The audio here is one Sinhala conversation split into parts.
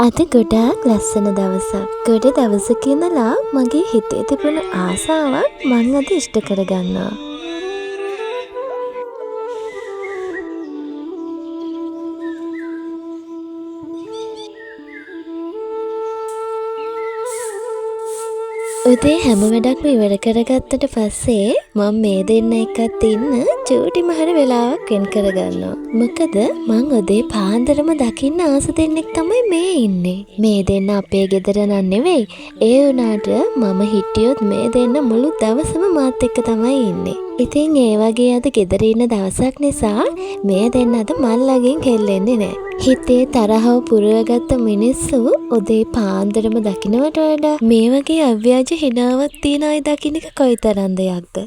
අද ගොඩාක් ලස්සන දවසක්. ගොඩ දවසක ඉඳලා මගේ හිතේ තිබුණු ආසාවක් මං අද ඉෂ්ට කරගන්නවා. උදේ හැම වැඩක්ම ඉවර කරගත්තට පස්සේ මම මේ දෙන්න එක්කත් ඉන්න චූටිම හරි වෙලාවක් වෙන් කරගන්නවා. මොකද මං උදේ පාන්දරම දකින්න ආස දෙන්නෙක් තමයි මේ ඉන්නේ. මේ දෙන්න අපේ ගෙදර නන් නෙවෙයි. ඒ වුණාට මම හිටියොත් මේ දෙන්න මුළු දවසම මාත් එක්ක තමයි ඉන්නේ. ඉතින් ඒ වගේ අද ගෙදර ඉන්න දවසක් නිසා මේ දෙන්න අද මල් ළඟින් හෙල්ලෙන්නේ නැහැ. හිතේ තරහව පුරවගත්ත මිනිස්සු උදේ පාන්දරම දකින්නට වඩා මේ වගේ අව්‍යාජ හිනාවක් තියන අය දකින්න එක කොයිතරම් දෙයක්ද?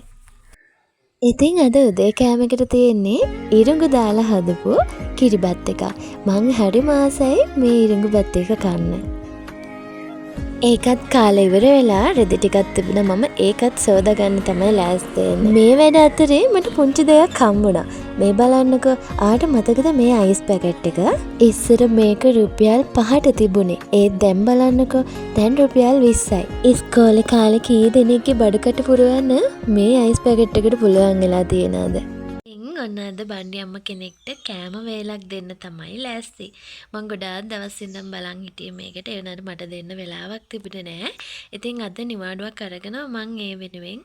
ඉතින් අද උදේ කෑමකට තියෙන්නේ ඉරිඟු දාලා හදපු කිරිබත් එකක්. මං හරි මාසයි මේ ඉරිඟු බත් එක කන්න. ඒකත් කාලේ ඉවර වෙලා රෙදි ටිකක් තිබුණා. මම ඒකත් සෝදා ගන්න තමයි ලෑස්ති වෙන්නේ. මේ වැඩ අතරේ මට පුංචි දෙයක් හම්බුණා. මේ බලන්නකෝ. ආට මතකද මේ අයිස් පැකට් එක? ඉස්සර මේක රුපියල් 5ට තිබුණේ. ඒත් දැන් බලන්නකෝ. දැන් රුපියල් 20යි. ඉස්කෝලේ කාලේ කී දෙනෙක්ගේ බඩකට පුරවන්න මේ අයිස් පැකට් එකට පුළුවන් වෙලා තියෙනවද? ඔන්න අද බණ්ඩි අම්ම කෙනෙක්ට කෑම වේලක් දෙන්න තමයි ලෑස්ති. මං ගොඩාක් දවස් ඉඳන් බලන් හිටියේ මේකට. ඒ වුණාට මට දෙන්න වෙලාවක් තිබුණේ නෑ. ඉතින් අද නිවාඩුවක් අරගෙන මං ඒ වෙනුවෙන්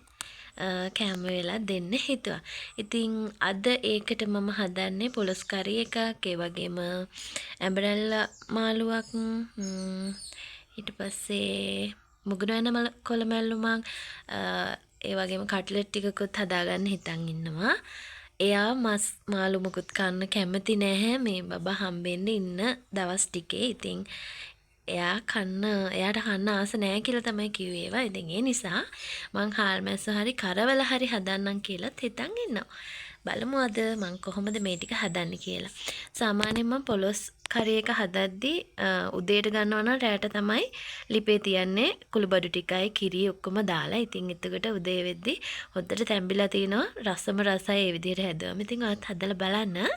කෑම වේලක් දෙන්න හිතුවා. ඉතින් අද ඒකට මම හදන්නේ පොලොස් කරි එකක්, ඒ වගේම ඇඹරැල්ල මාළුවක්, ඊට පස්සේ මුගුරෑන කොළමැල්ලුමක්, ඒ වගේම කට්ලට් ටිකකුත් හදාගන්න හිතන් ඉන්නවා. එයා මස් මාළු මුකුත් කන්න කැමති නැහැ මේ බබා හම්බෙන්න ඉන්න දවස් ටිකේ. ඉතින් එයාට කන්න ආස නැහැ කියලා තමයි කිව්වේ ඒවා. ඉතින් ඒ නිසා මං හාල් මැස්ස හරි කරවල හරි හදන්නම් කියලාත් හිතන් ඉන්නවා. බලමු අද මං කොහොමද මේ ටික හදන්නේ කියලා. සාමාන්‍යයෙන් මං පොලොස් කරි එක හදද්දී උදේට ගන්නවා නම් රැට තමයි ලිපේ තියන්නේ කුළුබඩු ටිකයි කිරි ඔක්කොම දාලා. ඉතින් එතකොට උදේ වෙද්දී හොද්දට තැම්බිලා තිනවා. රසම රසයි ඒ විදිහට හැදුවම. ඉතින් ඔයත් හදලා බලන්න.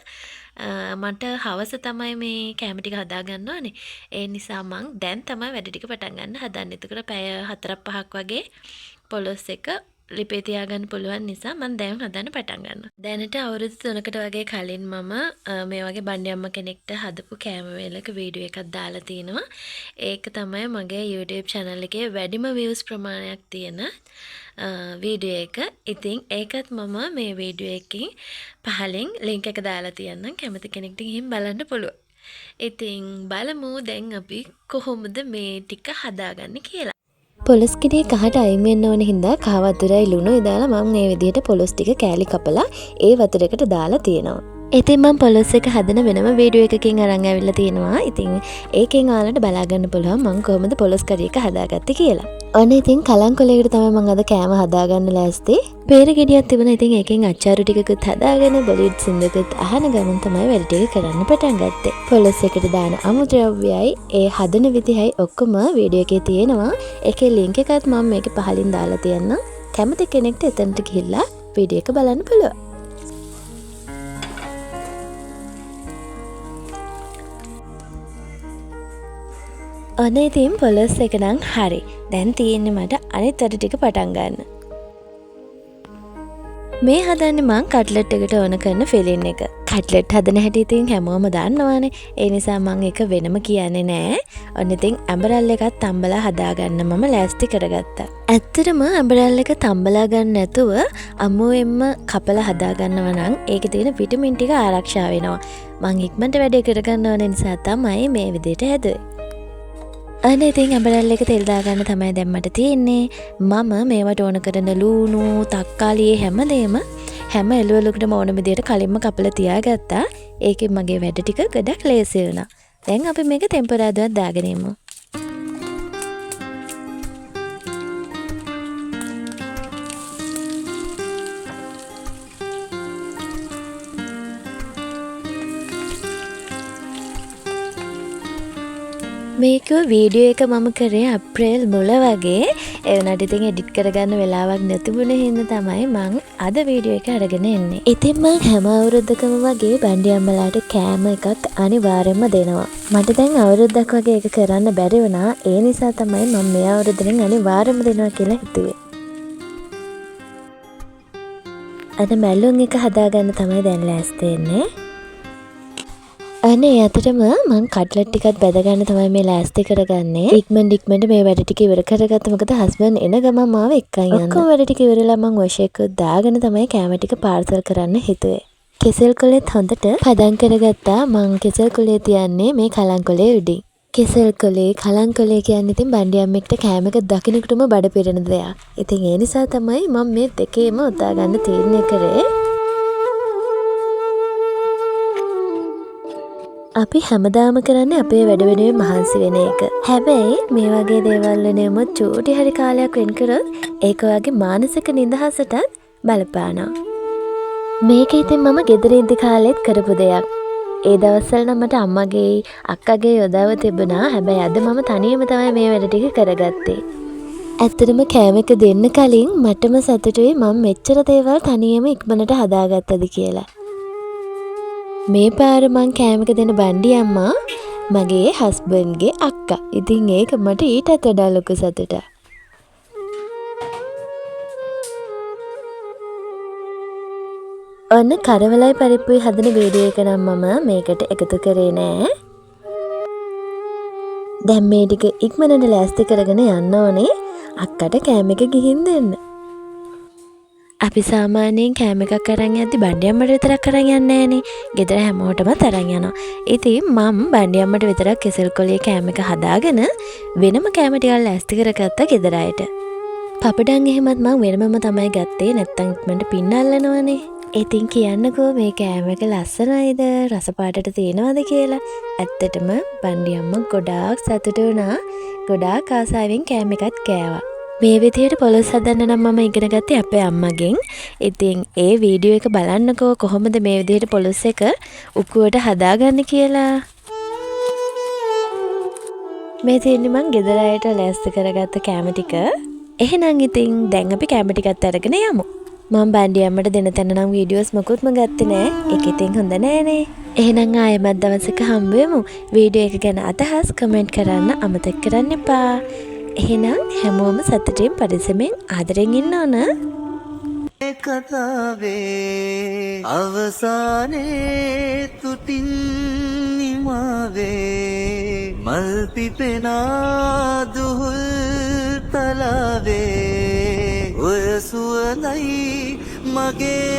මට හවස තමයි මේ කැම ටික හදා ගන්න ඕනේ. ඒ නිසා මං දැන් තමයි වැඩ ටික පටන් ගන්න හදන්නේ. එතකොට පැය 4-5ක් වගේ පොලොස් එක ලිපේ තියාගන්න පුළුවන් නිසා මම දැන් හදන්න පටන් ගන්නවා. දැනට අවුරුදු 3කට වගේ කලින් මම මේ වගේ බණ්ඩි අම්ම කෙනෙක්ට හදපු කෑම වේලක වීඩියෝ එකක් දාලා තිනවා. ඒක තමයි මගේ YouTube channel එකේ වැඩිම views ප්‍රමාණයක් තියෙන වීඩියෝ එක. ඉතින් ඒකත් මම මේ වීඩියෝ එකකින් පහලින් link එක දාලා තියන්නම්. කැමති කෙනෙක්ට ගිහින් බලන්න පුළුවන්. ඉතින් බලමු දැන් අපි කොහොමද මේ ටික හදාගන්නේ කියලා. පොලොස් කිරිය කහට අයින් වෙන්න ඕන හින්දා කහ වතුරයි ලුණුයි දාලා මම මේ විදිහට පොලොස් ටික කෑලි කපලා ඒ වතුරකට දාලා තියෙනවා. ඉතින් මම පොලොස් එක හදන වෙනම වීඩියෝ එකකින් අරන් ඇවිල්ලා තියෙනවා. ඉතින් ඒකෙන් ඔයාලට බලා ගන්න පුළුවන් මම කොහොමද පොලොස් කරි එක හදාගත්තේ කියලා. ඔන්න ඉතින් කලංකොලයකට තමයි මම අද කෑම හදාගන්න ලෑස්ති. පේර ගෙඩියක් තිබුණා. ඉතින් ඒකෙන් අච්චාරු ටිකකුත් හදාගෙන බොලිවුඩ් සින්දුකුත් අහන ගමන් තමයි වැඩ ටික කරන්න පටන් ගත්තේ. පොලොස් එකට දාන අමුද්‍රව්‍යයි ඒ හදන විදිහයි ඔක්කොම වීඩියෝ එකේ තියෙනවා. ඒකේ link එකත් මම මේකේ පහලින් දාලා තියන්නම්. කැමති කෙනෙක්ට එතනට ගිහිල්ලා වීඩියෝ එක බලන්න පුළුවන්. ඔන්න ඉතින් පොලොස් එක නම් හරි. දැන් තියෙන්නේ මට අනිත් අට ටික පටන් ගන්න. මේ හදන්නේ මං කට්ලට් එකට ඕන කරන ෆිලින් එක. කට්ලට් හදන හැටි ඉතින් හැමෝම දන්නවනේ. ඒ නිසා මං එක වෙනම කියන්නේ නෑ. ඔන්න ඉතින් ඇඹරල් එකත් තම්බලා හදාගන්න මම ලෑස්ති කරගත්තා. ඇත්තටම ඇඹරල් එක තම්බලා ගන්න නැතුව අමුවෙන්ම කපලා හදාගන්නවා නම් ඒකේ තියෙන විටමින් ටික ආරක්ෂා වෙනවා. මං ඉක්මනට වැඩේ කරගන්න ඕන නිසා තමයි මේ විදිහට හැදුවේ. අනේ ඉතින් ඇඹරැල්ල එක තෙල් දාගන්න තමයි දැන් මට තියෙන්නේ. මම මේවට ඕන කරන ලූණු, තක්කාලි හැමදේම හැම එළුවලකටම ඕන විදියට කලින්ම කපලා තියාගත්තා. ඒකෙන් මගේ වැඩ ටික ගොඩක් ලේසි වුණා. දැන් අපි මේක ටෙම්පරාදුවක් දාගෙන ඉමු. මේක වීඩියෝ එක මම කරේ අප්‍රේල් මුල වගේ. ඒ වුණාට ඉතින් එඩිට් කරගන්න වෙලාවක් නැතිබුණේ හින්දා තමයි මං අද වීඩියෝ එක අරගෙන එන්නේ. ඉතින් මං හැම අවුරුද්දකම වගේ බණ්ඩි අම්මලාට කෑම එකක් අනිවාර්යයෙන්ම දෙනවා. මට දැන් අවුරුද්දක් වගේ ඒක කරන්න බැරි වුණා. ඒ නිසා තමයි මම මේ අවුරුද්දෙන් අනිවාර්යයෙන්ම දෙනවා කියලා හිතුවේ. අද මැල්ලුම් එක හදාගන්න තමයි දැන් ලෑස්ති වෙන්නේ. අනේ අතරම මං කට්ලට් ටිකක් බෙදගන්න තමයි මේ ලෑස්ති කරගන්නේ. ඉක්මනට මේ වැඩ ටික ඉවර කරගත්ත මොකද හස්බන්ඩ් එන ගමන් මාව එක්කන් යන්න. ඔක්කොම වැඩ ටික ඉවරලා මං වොෂ් එකකුත් දාගෙන තමයි කැම ටික පාර්සල් කරන්න හිතුවේ. කෙසෙල් කොලෙත් හොඳට පදම් කරගත්තා. මං කෙසෙල් කොලේ තියන්නේ මේ කලංකොලේ උඩින්. කෙසෙල් කොලේ කලංකොලේ කියන්නේ ඉතින් බණ්ඩි අම්මෙක්ට කැම එක දකින්නකොටම බඩ පිරෙන දෙයක්. ඉතින් ඒ නිසා තමයි මම මේ දෙකේම උදා ගන්න තීරණය කරේ. අපි හැමදාම කරන්නේ අපේ වැඩ වෙනුවෙන් මහන්සි වෙන එක. හැබැයි මේ වගේ දේවල් වෙනුවෙම චූටි හරි කාලයක් වෙන් කරොත් ඒක වගේ මානසික නිදහසටත් බලපානවා. මේක ඉතින් මම ගෙදර ඉඳි කාලෙත් කරපු දෙයක්. ඒ දවස්වල නම් මට අම්මගේ අක්කගේ යොදාව තිබුණා. හැබැයි අද මම තනියම තමයි මේ වැඩ ටික කරගත්තේ. ඇත්තටම කෑම එක දෙන්න කලින් මටම සතුටුයි මම මෙච්චර දේවල් තනියම ඉක්මනට හදාගත්තද කියලා. මේ පාර මං කෑම එක දෙන බණ්ඩි අම්මා මගේ හස්බන්ඩ්ගේ අක්කා. ඉතින් ඒක මට ඊටත් වඩා ලොකු සතුටක්. ඔන්න කරවලයි පරිප්පුයි හදන වීඩියෝ එක නම් මම මේකට එකතු කරේ නෑ. දැන් මේ ටික ඉක්මනට ලෑස්ති කරගෙන යන්න ඕනේ අක්කට කෑම එක ගිහින් දෙන්න. අපි සාමාන්‍යයෙන් කෑම එකක් අරන් යද්දි බණ්ඩි අම්මට විතරක් අරන් යන්නේ නෑනේ. ගෙදර හැමෝටම තරන් යනවා. ඉතින් මම බණ්ඩි අම්මට විතරක් කෙසෙල් කොලේ කෑම එක හදාගෙන වෙනම කෑම ටිකක් ලෑස්ති කරගත්තා ගෙදර අයට. පපඩම් එහෙමත් මම වෙනමම තමයි ගත්තේ. නැත්තම් ඉක්මනට පින්න අල්ලනවනේ. ඉතින් කියන්නකෝ මේ කෑම එක ලස්සනයිද රස පාටට තියෙනවද කියලා. ඇත්තටම බණ්ඩි අම්මා ගොඩාක් සතුටු වුණා. ගොඩාක් ආසාවෙන් කෑම එකත් කෑවා. මේ විදියට පොලොස් හදන්න නම් මම ඉගෙන ගත්තේ අපේ අම්මගෙන්. ඉතින් ඒ වීඩියෝ එක බලන්නකෝ කොහොමද මේ විදියට පොලොස් එක උක්කුවට හදාගන්නේ කියලා. මේ තියෙන්නේ මං ගෙදර අයට ලෑස්ති කරගත්ත කැම ටික. එහෙනම් ඉතින් දැන් අපි කැම ටිකත් අරගෙන යමු. මම බණ්ඩි අම්මට දෙන තැන නම් වීඩියෝස් මොකුත්ම ගත්තේ නෑ. ඒක ඉතින් හොඳ නෑනේ. එහෙනම් ආයෙමත් දවසක හම්බ වෙමු. වීඩියෝ එක ගැන අදහස් කමෙන්ට් කරන්න අමතක කරන්න එපා. එහෙනම් හැමෝම සතුටින් පරිස්සමෙන් ආදරෙන් ඉන්න ඕන. කතාවේ අවසානයේ තුටින් නිමාවේ මල් පිපෙනා දුහුල් තලාවේ ඔය සුවඳයි මගේ